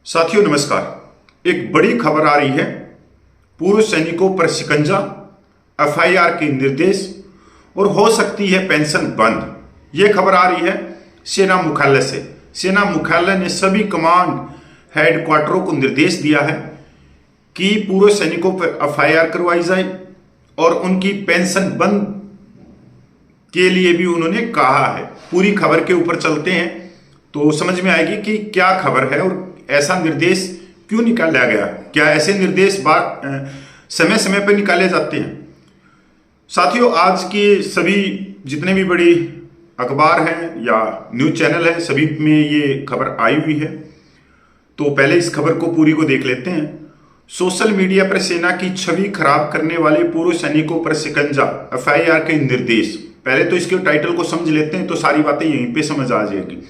साथियों नमस्कार। एक बड़ी खबर आ रही है। पूर्व सैनिकों पर शिकंजा, एफआईआर के निर्देश और हो सकती है पेंशन बंद। यह खबर आ रही है सेना मुख्यालय से। सेना मुख्यालय ने सभी कमांड हेडक्वार्टरों को निर्देश दिया है कि पूर्व सैनिकों पर एफआईआर करवाई जाए और उनकी पेंशन बंद के लिए भी उन्होंने कहा है। पूरी खबर के ऊपर चलते हैं तो समझ में आएगी कि क्या खबर है और ऐसा निर्देश क्यों निकाला गया। क्या ऐसे निर्देश समय समय पर निकाले जाते हैं? साथियों, आज के सभी जितने भी बड़ी अखबार हैं या न्यूज चैनल है, सभी में ये खबर आई हुई है। तो पहले इस खबर को पूरी को देख लेते हैं। सोशल मीडिया पर सेना की छवि खराब करने वाले पूर्व सैनिकों पर शिकंजा, एफआईआर के निर्देश। पहले तो इसके टाइटल को समझ लेते हैं तो सारी बातें यहीं पे समझ आ जाएगी।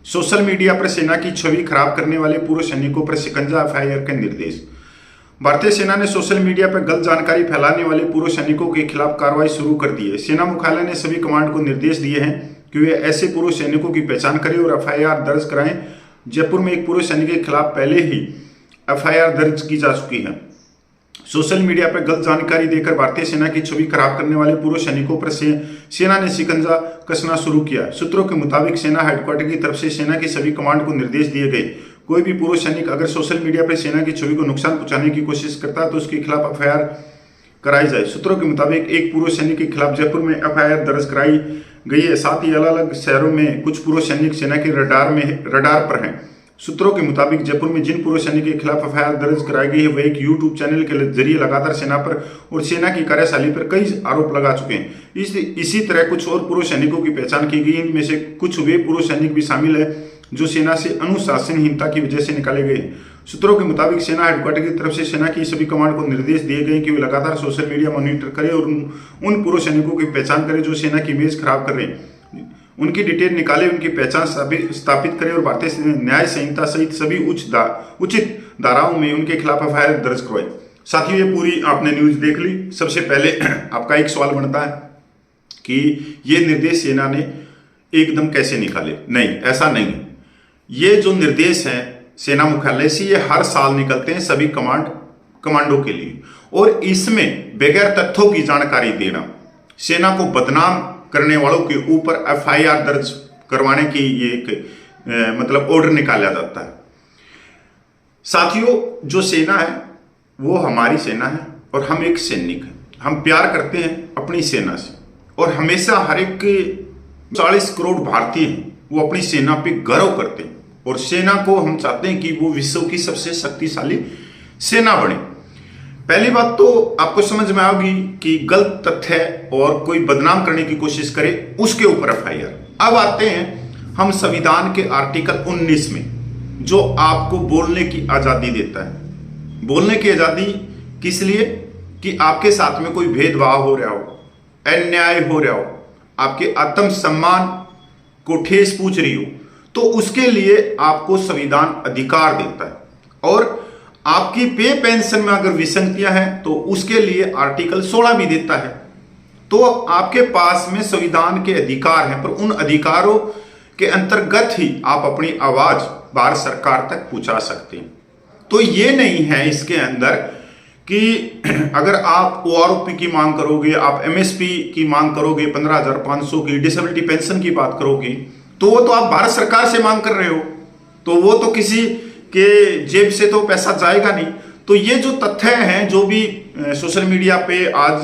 सोशल मीडिया पर सेना की छवि खराब करने वाले पूर्व सैनिकों पर शिकंजा, एफआईआर के निर्देश। भारतीय सेना ने सोशल मीडिया पर गलत जानकारी फैलाने वाले पूर्व सैनिकों के खिलाफ कार्रवाई शुरू कर दी है। सेना मुख्यालय ने सभी कमांड को निर्देश दिए हैं कि वे ऐसे पूर्व सैनिकों की पहचान करें और एफआईआर दर्ज कराएं। जयपुर में एक पूर्व सैनिक के खिलाफ पहले ही एफआईआर दर्ज की जा चुकी है। सोशल मीडिया पर गलत जानकारी देकर भारतीय सेना की छवि खराब करने वाले पूर्व सैनिकों पर सेना ने शिकंजा कसना शुरू किया। सूत्रों के मुताबिक सेना हेडक्वार्टर की तरफ से सेना की सभी कमांड को निर्देश दिए गए। कोई भी पूर्व सैनिक अगर सोशल मीडिया पर सेना की छवि को नुकसान पहुंचाने की कोशिश करता है तो उसके खिलाफ एफआईआर कराई जाए। सूत्रों के मुताबिक एक पूर्व सैनिक के खिलाफ जयपुर में एफआईआर दर्ज कराई गई है। साथ ही अलग अलग शहरों में कुछ पूर्व सैनिक सेना के रडार पर हैं। सूत्रों के मुताबिक जयपुर में जिन पूर्व सैनिक के खिलाफ एफआईआर दर्ज कराई गई है वह एक यूट्यूब चैनल के जरिए लगातार सेना पर और सेना की कार्यशैली पर कई आरोप लगा चुके हैं। इसी तरह कुछ और पूर्व सैनिकों की पहचान की गई। इनमें से कुछ वे पूर्व सैनिक भी शामिल है जो सेना से अनुशासनहीनता की वजह से निकाले गए। सूत्रों के मुताबिक सेना हेडक्वार्टर की तरफ से सेना की सभी कमांड को निर्देश दिए गए कि वे लगातार सोशल मीडिया मॉनिटर करें और उन पूर्व सैनिकों की पहचान करें जो सेना की इमेज खराब कर रहे हैं। उनकी डिटेल निकाले, उनकी पहचान स्थापित करें और भारतीय न्याय संहिता सहित सभी उचित धाराओं में उनके खिलाफ एफआईआर दर्ज करवाए। साथियों, ये पूरी आपने न्यूज देख ली। सबसे पहले आपका एक सवाल बनता है कि ये निर्देश सेना ने एकदम कैसे निकाले? नहीं, ऐसा नहीं। ये जो निर्देश हैं सेना मुख्यालय से, ये हर साल निकलते हैं सभी कमांडो के लिए और इसमें बगैर तथ्यों की जानकारी देना, सेना को बदनाम करने वालों के ऊपर एफआईआर दर्ज करवाने की ये एक मतलब ऑर्डर निकाला जाता है। साथियों, जो सेना है वो हमारी सेना है और हम एक सैनिक हैं। हम प्यार करते हैं अपनी सेना से और हमेशा हर एक 40 करोड़ भारतीय हैं वो अपनी सेना पे गर्व करते हैं और सेना को हम चाहते हैं कि वो विश्व की सबसे शक्तिशाली सेना बने। पहली बात तो आपको समझ में आएगी कि गलत तथ्य और कोई बदनाम करने की कोशिश करे उसके ऊपर एफआईआर। अब आते हैं हम संविधान के आर्टिकल 19 में, जो आपको बोलने की आजादी देता है। बोलने की आजादी किस लिए? कि आपके साथ में कोई भेदभाव हो रहा हो, अन्याय हो रहा हो, आपके आत्म सम्मान को ठेस पहुंच रही हो, तो उसके लिए आपको संविधान अधिकार देता है। और आपकी पे पेंशन में अगर विसंगतियां हैं तो उसके लिए आर्टिकल 16 भी देता है। तो आपके पास में संविधान के अधिकार हैं, पर उन अधिकारों के अंतर्गत ही आप अपनी आवाज भारत सरकार तक पहुंचा सकते हैं। तो ये नहीं है इसके अंदर कि अगर आप ओआरओपी की मांग करोगे, आप एमएसपी की मांग करोगे, 15,500 की डिसेबिलिटी पेंशन की बात करोगे, तो वो तो आप भारत सरकार से मांग कर रहे हो, तो वो तो किसी के जेब से तो पैसा जाएगा नहीं। तो ये जो तथ्य हैं जो भी सोशल मीडिया पे आज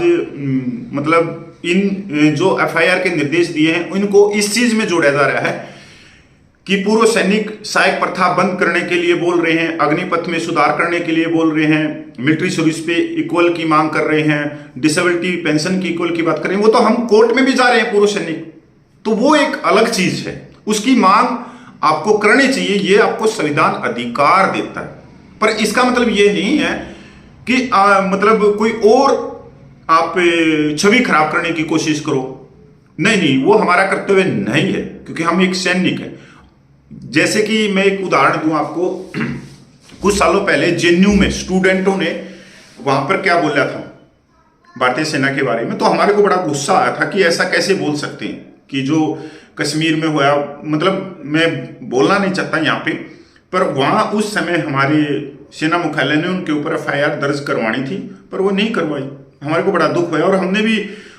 मतलब इन जो एफआईआर के निर्देश दिए हैं उनको इस चीज में जोड़ा जा रहा है कि पूर्व सैनिक सहायक प्रथा बंद करने के लिए बोल रहे हैं, अग्निपथ में सुधार करने के लिए बोल रहे हैं, मिलिट्री सर्विस पे इक्वल की मांग कर रहे हैं, डिसेबिलिटी पेंशन की इक्वल की बात कर रहे हैं। वो तो हम कोर्ट में भी जा रहे हैं पूर्व सैनिक, तो वो एक अलग चीज है, उसकी मांग आपको करनी चाहिए, ये आपको संविधान अधिकार देता है। पर इसका मतलब ये नहीं है कि मतलब कोई और आप छवि खराब करने की कोशिश करो। नहीं, वो हमारा कर्तव्य नहीं है क्योंकि हम एक सैनिक हैं। जैसे कि मैं एक उदाहरण दूं आपको, कुछ सालों पहले जेएनयू में स्टूडेंटों ने वहां पर क्या बोला था भारतीय सेना के बारे में, तो हमारे को बड़ा गुस्सा आया था कि ऐसा कैसे बोल सकते हैं कि जो कश्मीर में हुआ, मतलब मैं बोलना नहीं चाहता यहाँ पे, पर वहाँ उस समय हमारे सेना मुख्यालय ने उनके ऊपर FIR दर्ज करवानी थी, पर वो नहीं करवाई। हमारे को बड़ा दुख हुआ और हमने भी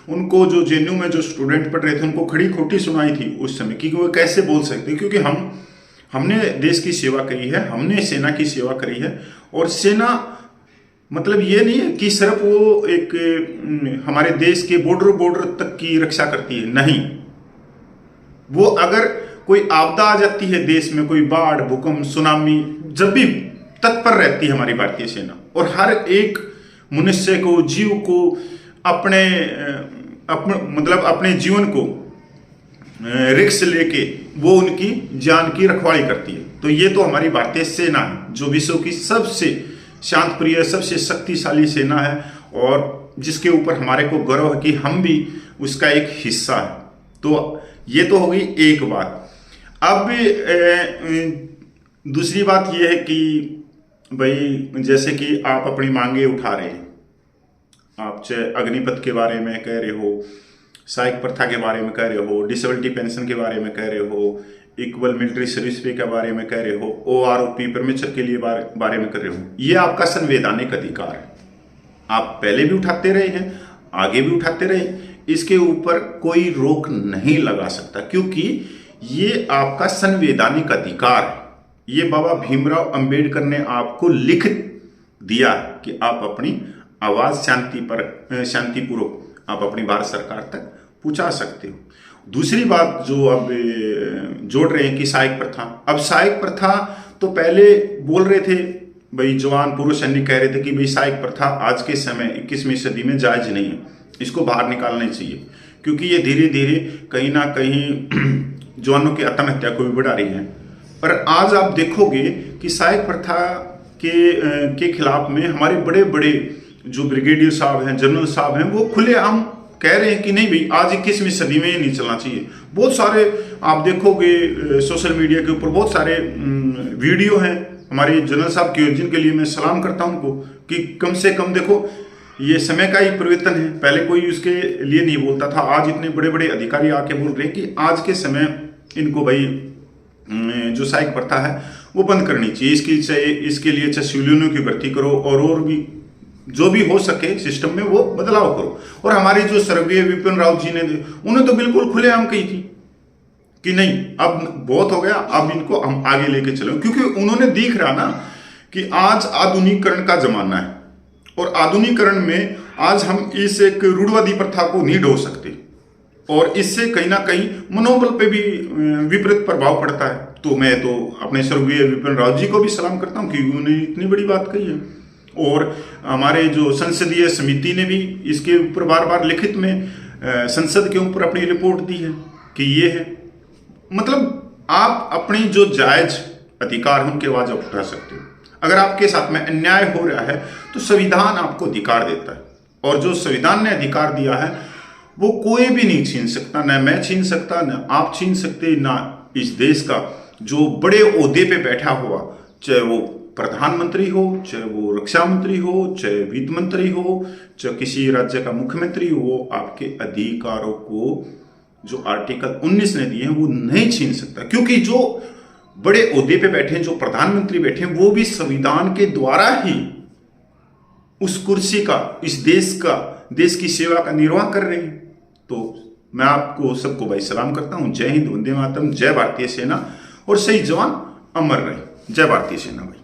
उनको, जो JNU में जो स्टूडेंट पढ़ रहे थे, उनको खड़ी खोटी सुनाई थी उस समय कि वो कैसे बोल सकते, क्योंकि हमने देश की सेवा करी है, हमने सेना की सेवा करी है। और सेना मतलब ये नहीं है कि सिर्फ वो एक हमारे देश के बॉर्डर तक की रक्षा करती है, नहीं। वो अगर कोई आपदा आ जाती है देश में, कोई बाढ़, भूकंप, सुनामी, जब भी तत्पर रहती है हमारी भारतीय सेना। और हर एक मनुष्य को, जीव को अपने जीवन को रिस्क लेके वो उनकी जान की रखवाली करती है। तो ये तो हमारी भारतीय सेना है, जो विश्व की सबसे शांत प्रिय, सबसे शक्तिशाली सेना है, और जिसके ऊपर हमारे को गर्व है कि हम भी उसका एक हिस्सा है। तो ये तो हो गई एक बात। अब दूसरी बात यह है कि भाई जैसे कि आप अपनी मांगे उठा रहे हैं, आप चाहे अग्निपथ के बारे में कह रहे हो, सहायक प्रथा के बारे में कह रहे हो, डिसेबिलिटी पेंशन के बारे में कह रहे हो, इक्वल मिलिट्री सर्विस पे के बारे में कह रहे हो, OROP परमेश्वर के लिए बारे में कर रहे हो। ये आपका संवैधानिक अधिकार है। आप पहले भी उठाते रहे हैं, आगे भी उठाते रहे, इसके ऊपर कोई रोक नहीं लगा सकता, क्योंकि ये आपका संवैधानिक अधिकार है। ये बाबा भीमराव अंबेडकर ने आपको लिख दिया कि आप अपनी आवाज शांतिपूर्वक आप अपनी भारत सरकार तक पहुंचा सकते हो। दूसरी बात जो अब जोड़ रहे हैं कि सहायक प्रथा, अब सहायक प्रथा तो पहले बोल रहे थे भाई, जवान पूर्व सैनिक कह रहे थे कि भाई सहायक प्रथा आज के समय 21वीं सदी में जायज नहीं है, इसको बाहर निकालना चाहिए, क्योंकि ये धीरे धीरे कहीं ना कहीं जवानों की आत्महत्या को भी बढ़ा रही है। पर आज आप देखोगे कि सहायक प्रथा के खिलाफ में हमारे बड़े बड़े जो ब्रिगेडियर साहब हैं, जनरल साहब हैं, वो खुलेआम कह रहे हैं कि नहीं भाई, आज 21वीं सदी में ये नहीं चलना चाहिए। बहुत सारे आप देखोगे सोशल मीडिया के ऊपर बहुत सारे वीडियो हैं हमारे जनरल साहब के, जिनके लिए मैं सलाम करता हूं उनको, कि कम से कम देखो ये समय का ही परिवर्तन है। पहले कोई उसके लिए नहीं बोलता था, आज इतने बड़े बड़े अधिकारी आके बोल रहे हैं कि आज के समय इनको भाई जो सहायक प्रथा है वो बंद करनी चाहिए। इसके लिए चाहे सिविलियनों की भर्ती करो और भी जो भी हो सके सिस्टम में वो बदलाव करो। और हमारे जो स्वर्गीय विपिन रावत जी ने, उन्हें तो बिल्कुल खुलेआम कही थी कि नहीं अब बहुत हो गया, अब इनको हम आगे लेके चलो, क्योंकि उन्होंने दिख रहा ना कि आज आधुनिकीकरण का जमाना है, और आधुनिकीकरण में आज हम इस एक रूढ़वादी प्रथा को नहीं ढो सकते, और इससे कहीं ना कहीं मनोबल पे भी विपरीत प्रभाव पड़ता है। तो मैं तो अपने स्वर्गीय विपिन रावत जी को भी सलाम करता हूँ कि उन्होंने इतनी बड़ी बात कही है, और हमारे जो संसदीय समिति ने भी इसके ऊपर बार बार लिखित में संसद के ऊपर अपनी रिपोर्ट दी है कि ये है, मतलब आप अपनी जो जायज अधिकार है उनकी आवाज उठा सकते हो। अगर आपके साथ में अन्याय हो रहा है तो संविधान आपको अधिकार देता है, और जो संविधान ने अधिकार दिया है वो कोई भी नहीं छीन सकता, ना मैं छीन सकता, ना आप छीन सकते, ना इस देश का जो बड़े ओहदे पे बैठा हुआ, चाहे वो प्रधानमंत्री हो, चाहे वो रक्षा मंत्री हो, चाहे वित्त मंत्री हो, चाहे किसी राज्य का मुख्यमंत्री हो, आपके अधिकारों को जो आर्टिकल 19 ने दिए हैं वो नहीं छीन सकता। क्योंकि जो बड़े ओहदे पे बैठे हैं, जो प्रधानमंत्री बैठे हैं, वो भी संविधान के द्वारा ही उस कुर्सी का, इस देश की सेवा का निर्वाह कर रहे हैं। तो मैं आपको सबको भाई सलाम करता हूं। जय हिंद, वंदे मातरम, जय भारतीय सेना, और सही जवान अमर रहे। जय भारतीय सेना भाई।